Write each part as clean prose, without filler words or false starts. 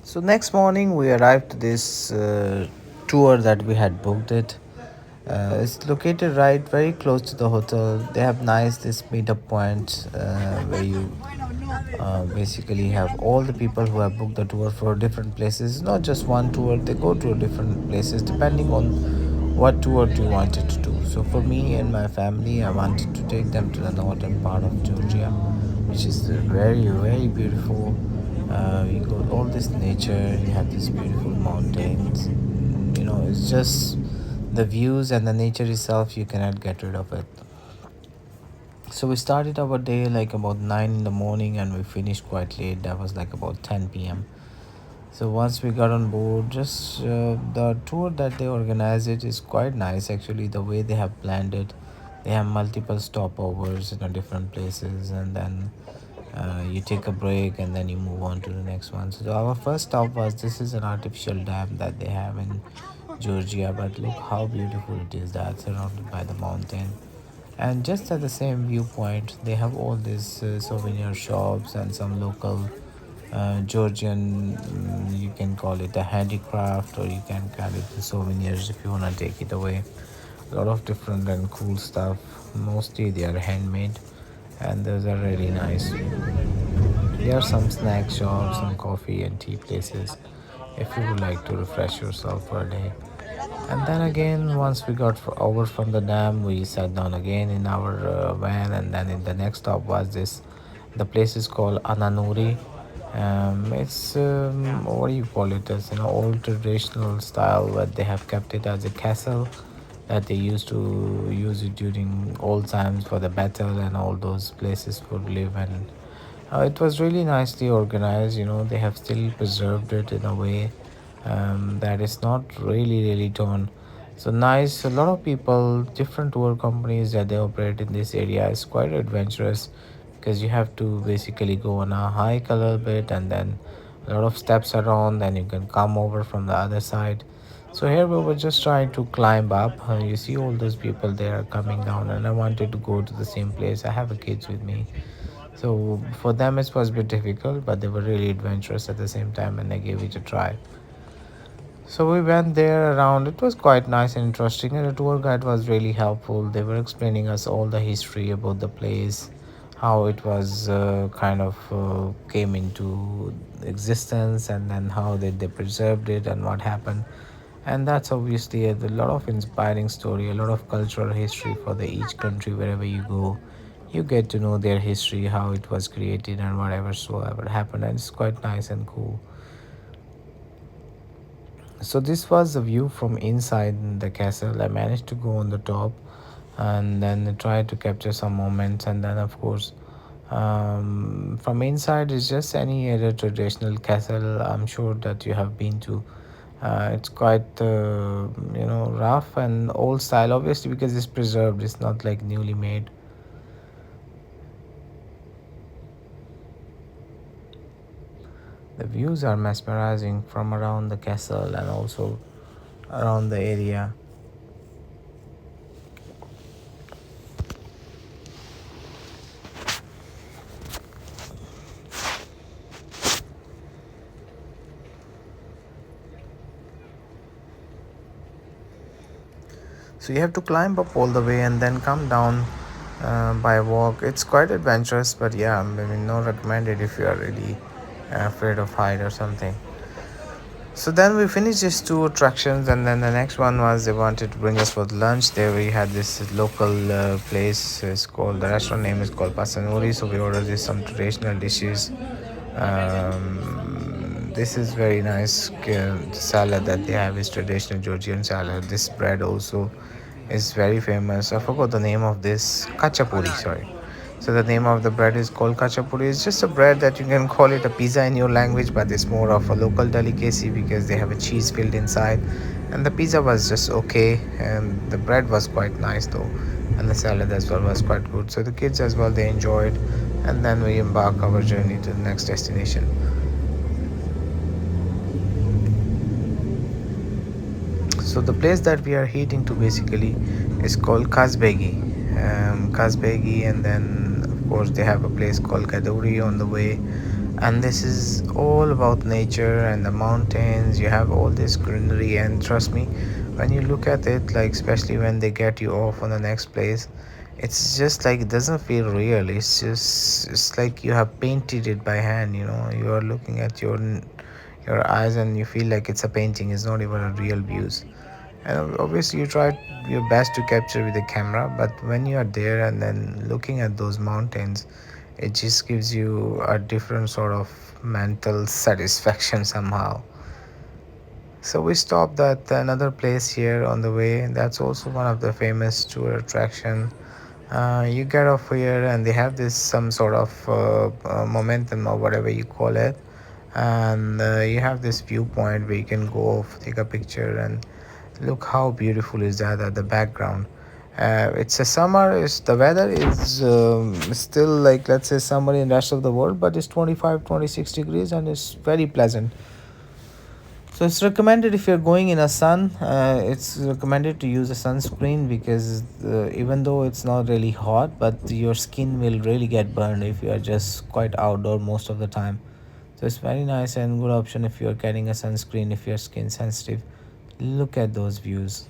So next morning we arrived to this tour that we had booked it. It's located right very close to the hotel. They have nice this meetup points where you basically have all the people who have booked the tour for different places. Not just one tour; they go to different places depending on what tour do you wanted to do. So for me and my family, I wanted to take them to the northern part of Georgia, which is very beautiful. You got all this nature. You have these beautiful mountains. It's just the views and the nature itself. You cannot get rid of it. So we started our day like about 9 in the morning and we finished quite late. That was like about 10 p.m. So once we got on board, just the tour that they organize it is quite nice actually. The way they have planned it, they have multiple stopovers in different places, and then you take a break and then you move on to the next one. So our first stop was this is an artificial dam that they have in Georgia, but look how beautiful it is. That's surrounded by the mountain, and just at the same viewpoint they have all these souvenir shops and some local Georgian, you can call it a handicraft or you can call it the souvenirs if you want to take it away. A lot of different and cool stuff. Mostly they are handmade and those are really nice. There are some snack shops, some coffee and tea places if you would like to refresh yourself for a day. And then again, once we got over from the dam, we sat down again in our van, and then in the next stop was this. The place is called Ananuri. It's what do you call it? It's old traditional style, but they have kept it as a castle that they used to use it during old times for the battle and all those places for live. And it was really nicely organized. They have still preserved it in a way that is not really torn. So nice. A lot of people, different tour companies that they operate in this area is quite adventurous because you have to basically go on a hike a little bit and then a lot of steps around. Then you can come over from the other side. So here we were just trying to climb up. You see all those people there coming down, and I wanted to go to the same place. I have a kids with me, so for them it was a bit difficult, but they were really adventurous at the same time and they gave it a try. So we went there around. It was quite nice and interesting, and the tour guide was really helpful. They were explaining us all the history about the place, how it was kind of came into existence, and then how they preserved it and what happened. And that's obviously a lot of inspiring story, a lot of cultural history for the each country wherever you go. You get to know their history, how it was created, and whatever so ever happened, and it's quite nice and cool. So this was the view from inside the castle. I managed to go on the top and then try to capture some moments, and then of course from inside is just any other traditional castle I'm sure that you have been to. It's quite rough and old style obviously because it's preserved, it's not like newly made. The views are mesmerizing from around the castle and also around the area. So you have to climb up all the way and then come down by walk. It's quite adventurous, but yeah, I mean, no recommended if you are really afraid of height or something. So then we finished these two attractions, and then the next one was they wanted to bring us for lunch. There we had this local place. It's called the restaurant name is called Pasanuri. So we ordered this some traditional dishes. This is very nice salad that they have is traditional Georgian salad. This bread also is very famous. I forgot the name of this kachapuri. Sorry. So the name of the bread is called kachapuri. It's just a bread that you can call it a pizza in your language, but it's more of a local delicacy because they have a cheese filled inside. And the pizza was just okay, and the bread was quite nice though, and the salad as well was quite good. So the kids as well they enjoyed, and then we embark our journey to the next destination. So the place that we are heading to basically is called Kazbegi. Kazbegi, and then of course they have a place called Gadouri on the way. And this is all about nature and the mountains. You have all this greenery, and trust me, when you look at it, like especially when they get you off on the next place, it's just like it doesn't feel real. It's like you have painted it by hand. You are looking at your eyes and you feel like it's a painting. It's not even a real views. And obviously you try your best to capture with the camera, but when you are there and then looking at those mountains, it just gives you a different sort of mental satisfaction somehow. So we stopped at another place here on the way. That's also one of the famous tour attraction. You get off here and they have this some sort of momentum or whatever you call it, and you have this viewpoint where you can go off, take a picture, and look how beautiful is that at the background. It's a summer. It's the weather is still like, let's say, summer in rest of the world, but it's 25, 26 degrees and it's very pleasant. So it's recommended if you're going in a sun, it's recommended to use a sunscreen because even though it's not really hot, but your skin will really get burned if you are just quite outdoor most of the time. So it's very nice and good option if you're carrying a sunscreen if your skin sensitive. Look at those views.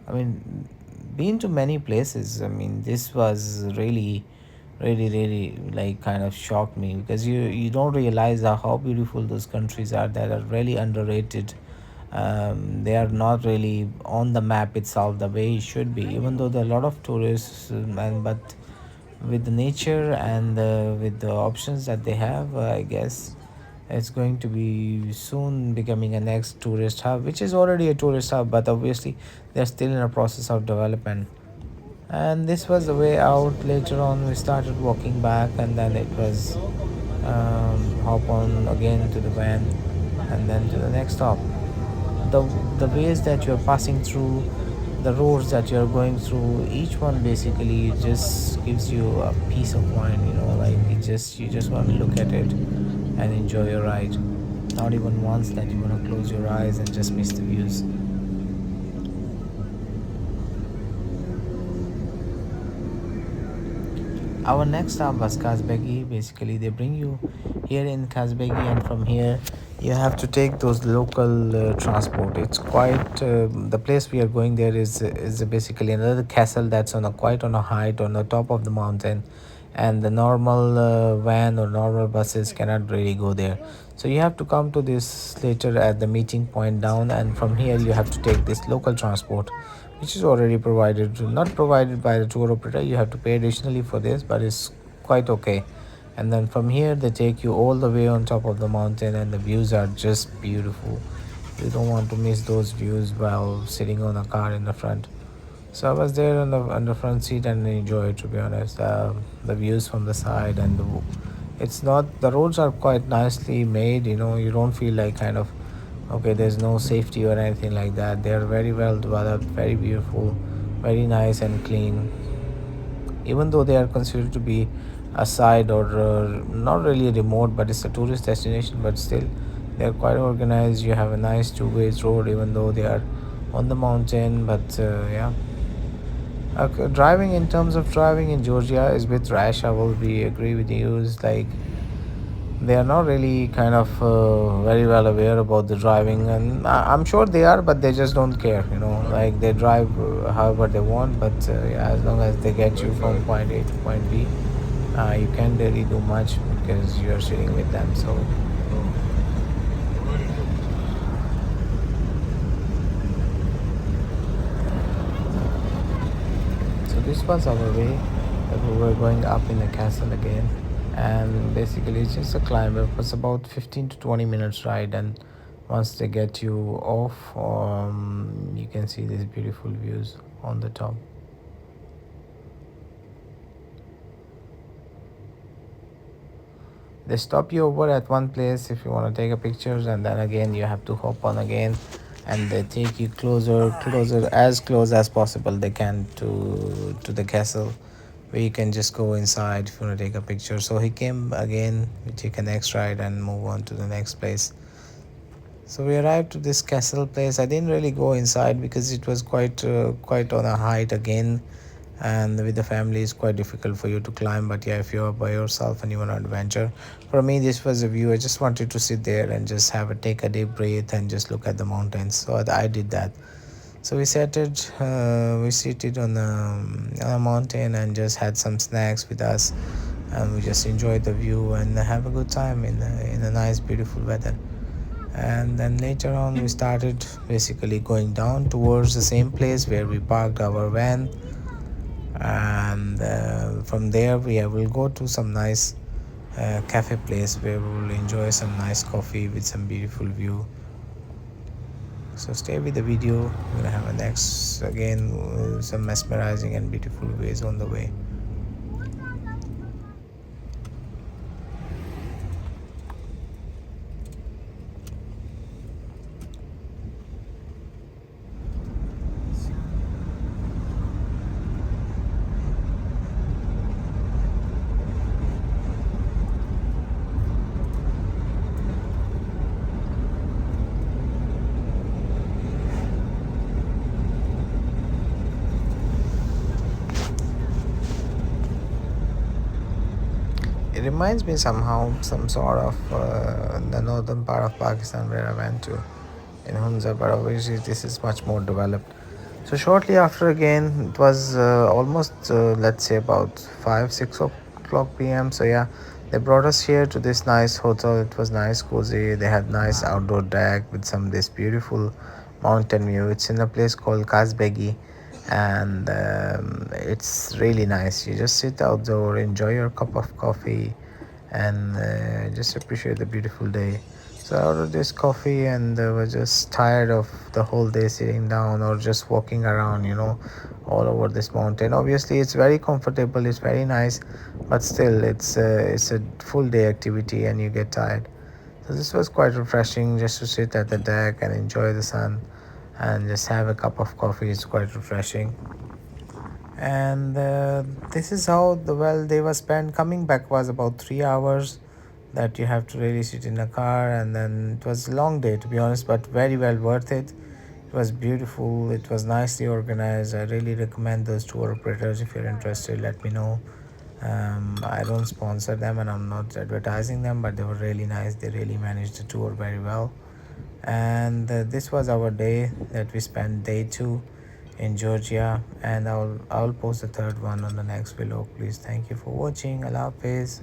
I mean, been to many places. I mean, this was really like kind of shocked me because you don't realize how beautiful those countries are that are really underrated. They are not really on the map itself the way it should be, even though there are a lot of tourists, and but with the nature and with the options that they have, I guess it's going to be soon becoming a next tourist hub, which is already a tourist hub, but obviously they're still in a process of development. And this was the way out. Later on we started walking back, and then it was hop on again to the van and then to the next stop. The the ways that you're passing through, the roads that you're going through, each one basically just gives you a peace of mind, like you just want to look at it and enjoy your ride. Not even once that you want to close your eyes and just miss the views. Our next stop was Kazbegi. Basically, they bring you here in Kazbegi, and from here, you have to take those local transport. It's quite the place we are going there is basically another castle that's on a quite on a height on the top of the mountain, and the normal van or normal buses cannot really go there. So you have to come to this later at the meeting point down, and from here you have to take this local transport, which is already provided, not provided by the tour operator. You have to pay additionally for this, but it's quite okay. And then from here they take you all the way on top of the mountain, and the views are just beautiful. You don't want to miss those views while sitting on a car in the front. So I was there on the front seat and enjoyed, to be honest, the views from the side, and it's not, the roads are quite nicely made. You don't feel like kind of okay, there's no safety or anything like that. They are very well developed, very beautiful, very nice and clean. Even though they are considered to be a side or not really remote, but it's a tourist destination, but still they are quite organized. You have a nice two-ways road, even though they are on the mountain. But yeah, driving, in terms of driving in Georgia, is a bit rash. I will be agree with you. It's like they are not really kind of very well aware about the driving, and I'm sure they are, but they just don't care. Like they drive however they want, but yeah, as long as they get you from point A to point B, you can't really do much because you are sitting with them. So this was our way that we were going up in the castle again, and basically it's just a climb. It was about 15 to 20 minutes ride, and once they get you off, you can see these beautiful views on the top. They stop you over at one place if you want to take a pictures, and then again you have to hop on again, and they take you closer, as close as possible they can to the castle, where you can just go inside if you want to take a picture. So he came again, we take a next ride and move on to the next place. So we arrived to this castle place. I didn't really go inside because it was quite on a height again, and with the family it's quite difficult for you to climb. But yeah, if you're by yourself and you want to adventure, for me this was a view. I just wanted to sit there and just take a deep breath and just look at the mountains, so I did that. So we seated on a mountain and just had some snacks with us, and we just enjoyed the view and have a good time in a nice beautiful weather. And then later on we started basically going down towards the same place where we parked our van, and from there we will go to some nice cafe place where we will enjoy some nice coffee with some beautiful view. So stay with the video. We're gonna have a next again some mesmerizing and beautiful ways on the way. It reminds me somehow some sort of the northern part of Pakistan where I went to in Hunza, but obviously this is much more developed. So shortly after, again it was almost let's say about 5 6 o'clock p.m. So yeah, they brought us here to this nice hotel. It was nice, cozy. They had nice outdoor deck with some this beautiful mountain view. It's in a place called Kazbegi, and it's really nice. You just sit outdoor, enjoy your cup of coffee, and just appreciate the beautiful day. So I ordered this coffee and was just tired of the whole day sitting down or just walking around, all over this mountain. Obviously, it's very comfortable, it's very nice, but still, it's a full day activity and you get tired. So this was quite refreshing just to sit at the deck and enjoy the sun and just have a cup of coffee. It's quite refreshing. And this is how the well day was spent. Coming back was about 3 hours that you have to really sit in a car, and then it was a long day to be honest, but very well worth it. It was beautiful, it was nicely organized. I really recommend those tour operators. If you're interested, let me know. I don't sponsor them and I'm not advertising them, but they were really nice. They really managed the tour very well. And this was our day that we spent, day two in Georgia, and I'll post the third one on the next vlog. Please, thank you for watching. Allah Hafiz.